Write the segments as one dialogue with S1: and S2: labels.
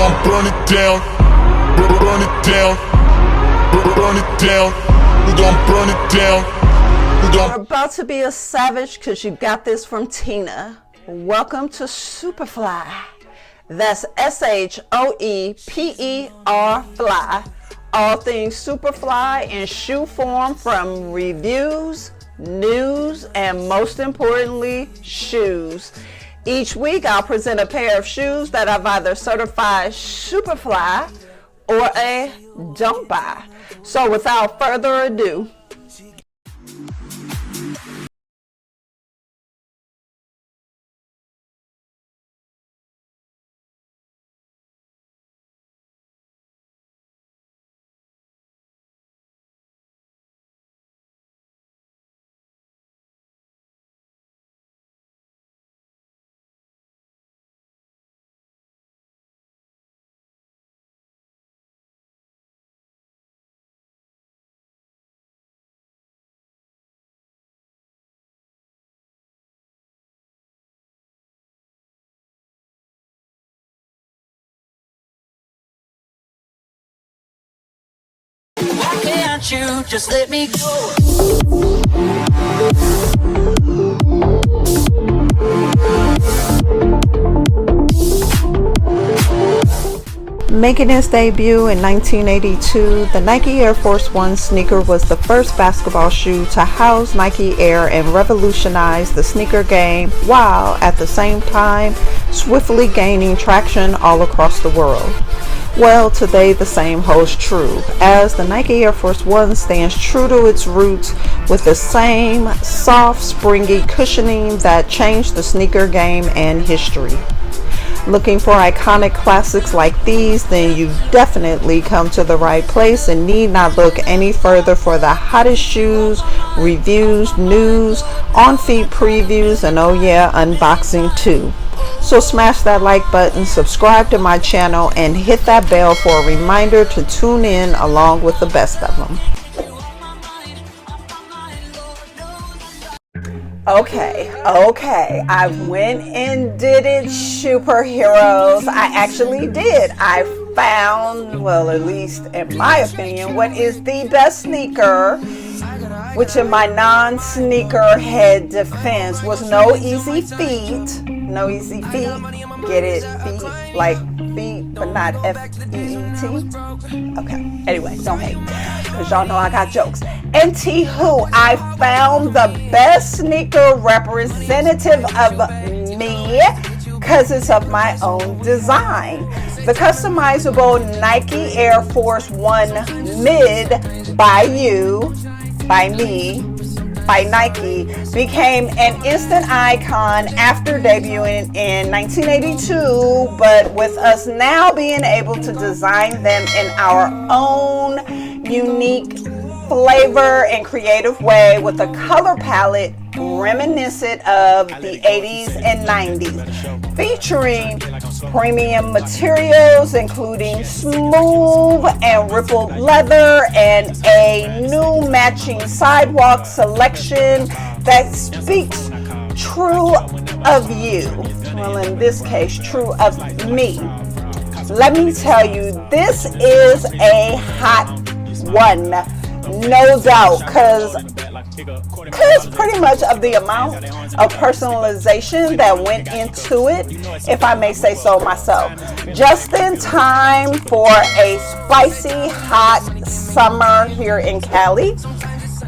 S1: gon' burn it down, burn it down, burn it down. We gon' burn it down.
S2: You're about to be a savage because you got this from Tina. Welcome to Superfly. That's SHOEPER fly. All things Superfly in shoe form, from reviews, news, and most importantly, shoes. Each week I'll present a pair of shoes that I've either certified Superfly or a don't buy. So without further ado,
S3: Why can't you just let me go?
S2: making its debut in 1982, the Nike Air Force One sneaker was the first basketball shoe to house Nike Air and revolutionize the sneaker game, while at the same time swiftly gaining traction all across the world. Well, today the same holds true, as the Nike Air Force One stands true to its roots with the same soft, springy cushioning that changed the sneaker game and history. Looking for iconic classics like these? Then you've definitely come to the right place and need not look any further for the hottest shoes, reviews, news, on-feet previews, and oh yeah, unboxing too. So smash that like button, subscribe to my channel, and hit that bell for a reminder to tune in along with the best of them. Okay, I went and did it, superheroes. I actually did. I found, well, at least in my opinion, what is the best sneaker, which in my non-sneaker head defense was no easy feat. No easy feet. Get it? Feet, like feet, but not F-E-E-T. Okay, anyway, don't hate, because y'all know I got jokes. Anywho, I found the best sneaker representative of me, because it's of my own design. The customizable Nike Air Force One Mid by me, by Nike, became an instant icon after debuting in 1982, but with us now being able to design them in our own unique flavor and creative way with a color palette reminiscent of the 80s and 90s, featuring premium materials including smooth and rippled leather and a new matching sidewalk selection that speaks true of you. Well, in this case, true of me. Let me tell you, this is a hot one. No doubt, because pretty much of the amount of personalization that went into it, if I may say so myself. Just in time for a spicy hot summer here in Cali,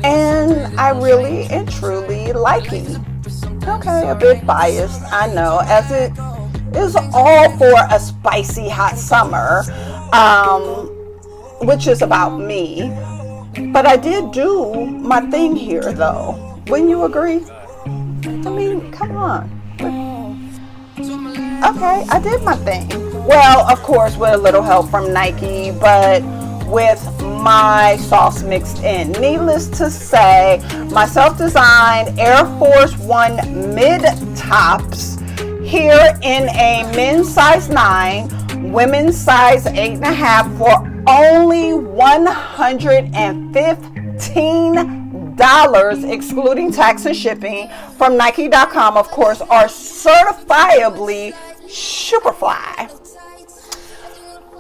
S2: and I really and truly like it. Okay, a bit biased, I know, as it is all for a spicy hot summer, which is about me. But I did do my thing here, though. Wouldn't you agree? I mean, come on. Okay, I did my thing. Well, of course, with a little help from Nike, but with my sauce mixed in. Needless to say, my self-designed Air Force One mid tops here in a men's size 9, women's size 8.5 for only $115, excluding tax and shipping, from Nike.com, of course, are certifiably Superfly.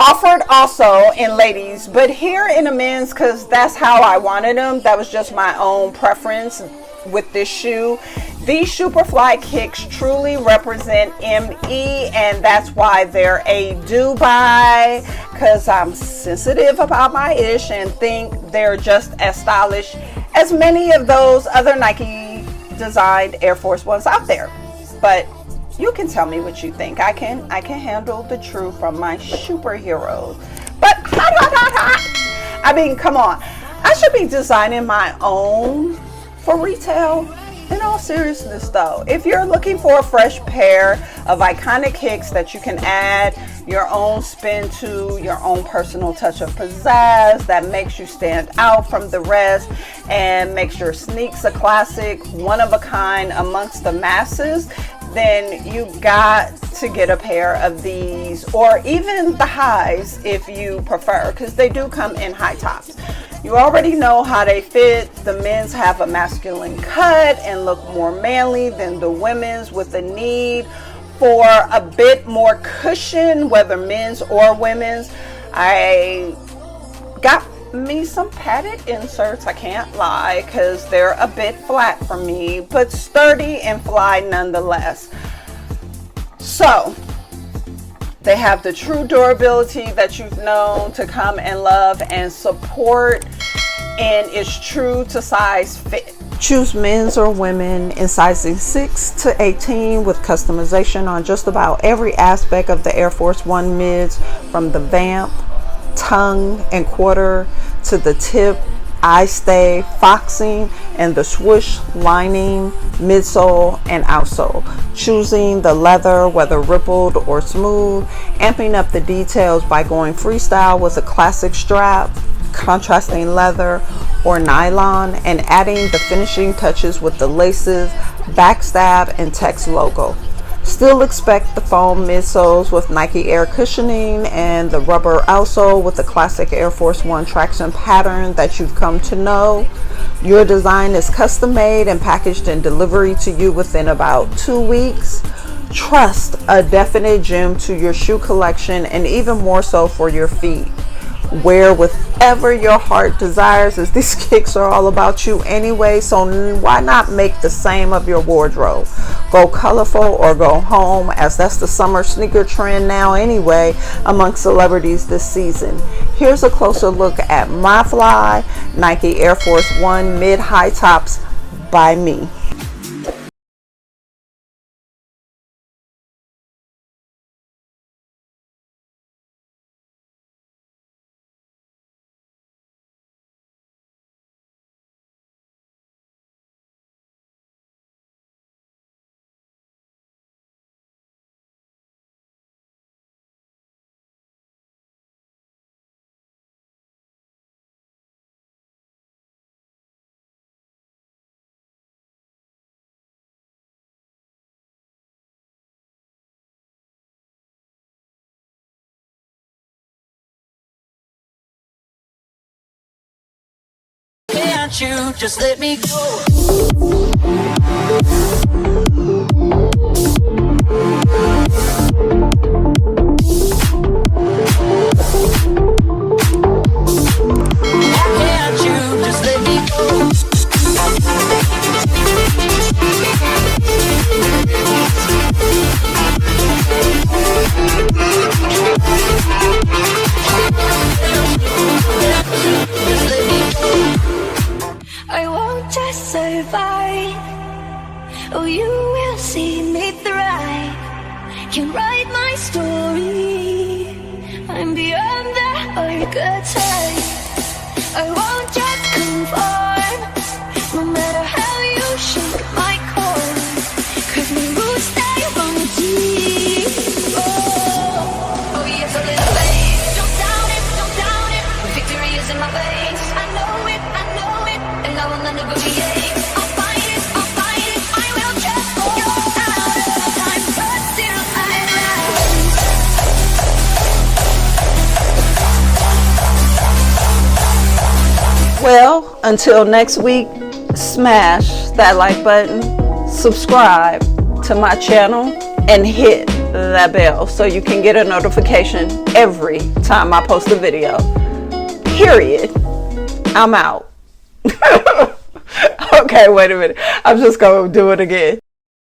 S2: Offered also in ladies, but here in the men's, because that's how I wanted them. That was just my own preference with this shoe. These Shooperfly kicks truly represent ME, and that's why they're a do buy, because I'm sensitive about my ish and think they're just as stylish as many of those other Nike designed Air Force Ones out there. But you can tell me what you think. I can handle the truth from my superheroes. But hot. I mean, come on. I should be designing my own for retail. In all seriousness though, if you're looking for a fresh pair of iconic kicks that you can add your own spin to, your own personal touch of pizzazz that makes you stand out from the rest and makes your sneaks a classic, one of a kind amongst the masses, then you got to get a pair of these, or even the highs if you prefer, because they do come in high tops. You already know how they fit. The men's have a masculine cut and look more manly than the women's, with a need for a bit more cushion, whether men's or women's. I got me some padded inserts, I can't lie, because they're a bit flat for me, but sturdy and fly nonetheless. So they have the true durability that you've known to come and love and support, and it's true to size fit. Choose men's or women in sizes 6 to 18 with customization on just about every aspect of the Air Force One mids, from the vamp, tongue and quarter to the tip, eye stay, foxing, and the swoosh lining, midsole and outsole. Choosing the leather, whether rippled or smooth, amping up the details by going freestyle with a classic strap, contrasting leather or nylon, and adding the finishing touches with the laces, backstab, and text logo. Still expect the foam midsoles with Nike Air cushioning and the rubber outsole with the classic Air Force One traction pattern that you've come to know. Your design is custom made and packaged and delivery to you within about 2 weeks. Trust a definite gem to your shoe collection, and even more so for your feet. Wear whatever your heart desires, as these kicks are all about you anyway, so why not make the same of your wardrobe? Go colorful or go home, as that's the summer sneaker trend now anyway among celebrities this season. Here's a closer look at my fly Nike Air Force One mid-high tops by me.
S3: Can't you just let me go? Can't you just let me go? Just let me go.
S4: I won't just survive. Oh, you will see me thrive. Can write my story. I'm beyond the archetype. I won't just conform, no matter how you shake my core. 'Cause my roots stay from deep. Oh, yes, a little faith. Don't doubt it, don't doubt it. Victory is in my veins. I know it, and I will not negotiate. I'll fight it, I will just go out of time, but still I rise.
S2: Well, until next week, smash that like button, subscribe to my channel, and hit that bell so you can get a notification every time I post a video. Period. I'm out. Okay, wait a minute. I'm just gonna do it again.